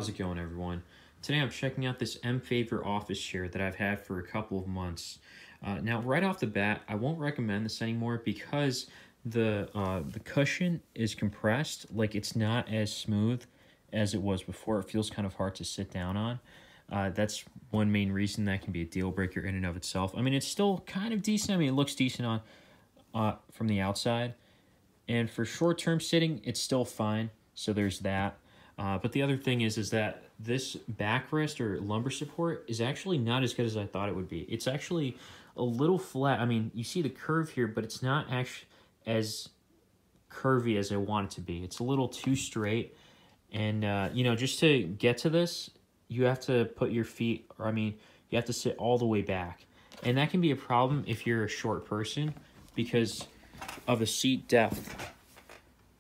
How's it going, everyone? Today I'm checking out this mFavour office chair that I've had for a couple of months. Now, right off the bat, I won't recommend this anymore because the cushion is compressed. Like, it's not as smooth as it was before. It feels kind of hard to sit down on. That's one main reason that can be a deal breaker in and of itself. I mean, it's still kind of decent. I mean, it looks decent on from the outside. And for short-term sitting, it's still fine. So there's that. But the other thing is that this backrest or lumbar support is actually not as good as I thought it would be. It's actually a little flat. I mean, you see the curve here, but it's not actually as curvy as I want it to be. It's a little too straight. And, you know, just to get to this, you have to put your feet, or I mean, you have to sit all the way back. And that can be a problem if you're a short person because of the seat depth.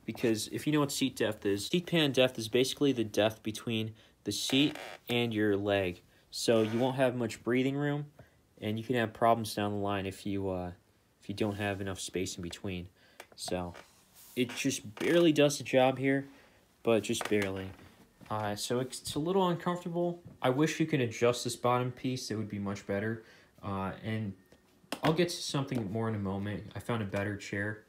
Because if you know what seat depth is, seat pan depth is basically the depth between the seat and your leg. So you won't have much breathing room, and you can have problems down the line if you don't have enough space in between. So it just barely does the job here, but just barely. So it's a little uncomfortable. I wish you could adjust this bottom piece. It would be much better. And I'll get to something more in a moment. I found a better chair.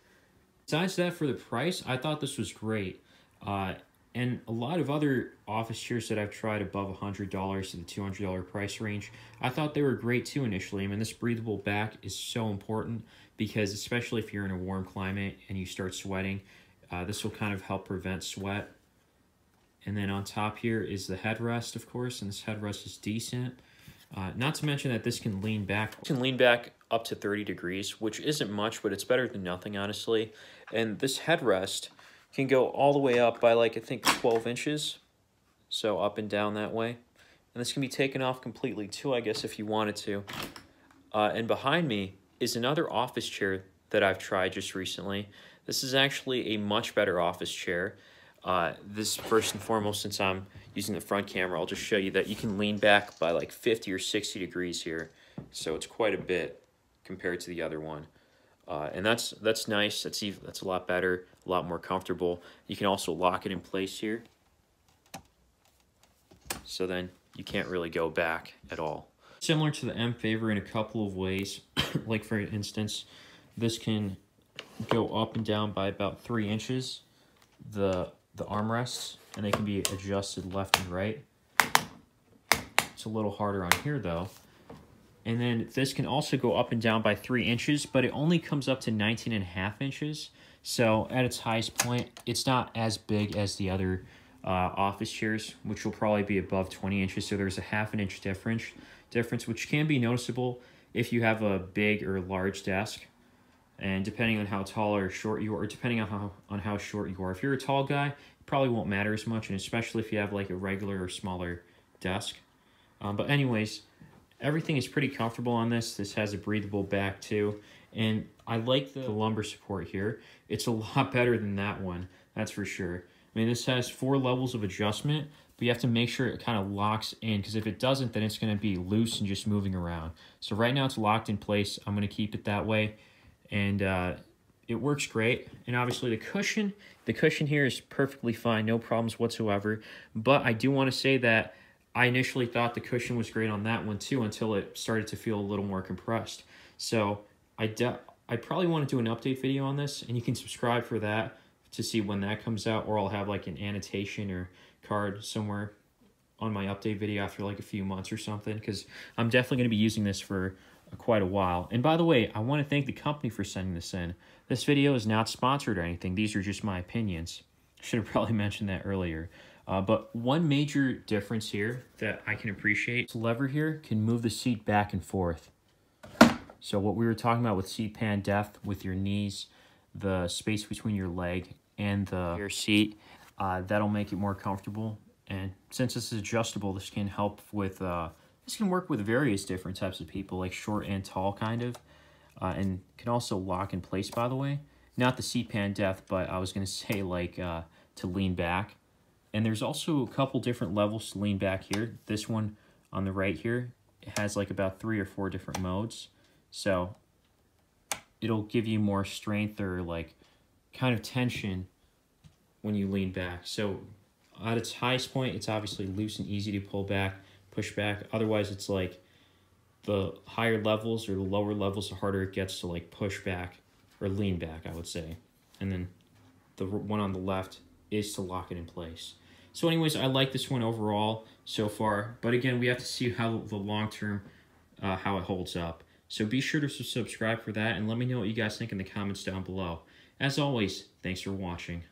Besides that, for the price, I thought this was great. And a lot of other office chairs that I've tried above $100 to the $200 price range, I thought they were great too initially. I mean, this breathable back is so important because especially if you're in a warm climate and you start sweating, this will kind of help prevent sweat. And then on top here is the headrest, of course, and this headrest is decent. Not to mention that this can lean back. It can lean back up to 30 degrees, which isn't much, but it's better than nothing, honestly. And this headrest can go all the way up by, like, I think 12 inches. So up and down that way. And this can be taken off completely, too, I guess, if you wanted to. And behind me is another office chair that I've tried just recently. This is actually a much better office chair. This, first and foremost, since I'm using the front camera, I'll just show you that you can lean back by like 50 or 60 degrees here. So it's quite a bit compared to the other one. And that's nice. That's a lot better, a lot more comfortable. You can also lock it in place here. So then you can't really go back at all. Similar to the mFavour in a couple of ways. Like, for instance, this can go up and down by about 3 inches. The armrests, and they can be adjusted left and right. It's a little harder on here though. And then this can also go up and down by 3 inches, but it only comes up to 19.5 inches. So at its highest point, it's not as big as the other office chairs, which will probably be above 20 inches. So there's a ½ an inch difference, which can be noticeable if you have a big or large desk. And depending on how tall or short you are, or depending on how short you are. If you're a tall guy, it probably won't matter as much, and especially if you have like a regular or smaller desk. But anyways, everything is pretty comfortable on this. This has a breathable back too. And I like the lumbar support here. It's a lot better than that one, that's for sure. I mean, this has 4 levels of adjustment, but you have to make sure it kind of locks in, because if it doesn't, then it's going to be loose and just moving around. So right now it's locked in place. I'm going to keep it that way. And it works great. And obviously the cushion here is perfectly fine, no problems whatsoever. But I do want to say that I initially thought the cushion was great on that one too, until it started to feel a little more compressed. So I probably want to do an update video on this, and you can subscribe for that to see when that comes out, or I'll have like an annotation or card somewhere on my update video after like a few months or something, because I'm definitely going to be using this for quite a while. And by the way, I want to thank the company for sending this in. This video is not sponsored or anything. These are just my opinions. Should have probably mentioned that earlier. But one major difference here that I can appreciate, this lever here can move the seat back and forth. So what we were talking about with seat pan depth, with your knees, the space between your leg and your seat, that'll make it more comfortable. And since this is adjustable, this can help with this can work with various different types of people, like short and tall kind of, and can also lock in place, by the way. Not the seat pan depth, but I was going to say like to lean back. And there's also a couple different levels to lean back here. This one on the right here, it has like about 3 or 4 different modes. So it'll give you more strength or like kind of tension when you lean back. So at its highest point, it's obviously loose and easy to pull back, push back. Otherwise, it's like the higher levels or the lower levels, the harder it gets to like push back or lean back, I would say. And then the one on the left is to lock it in place. So anyways, I like this one overall so far. But again, we have to see how the long term, how it holds up. So be sure to subscribe for that and let me know what you guys think in the comments down below. As always, thanks for watching.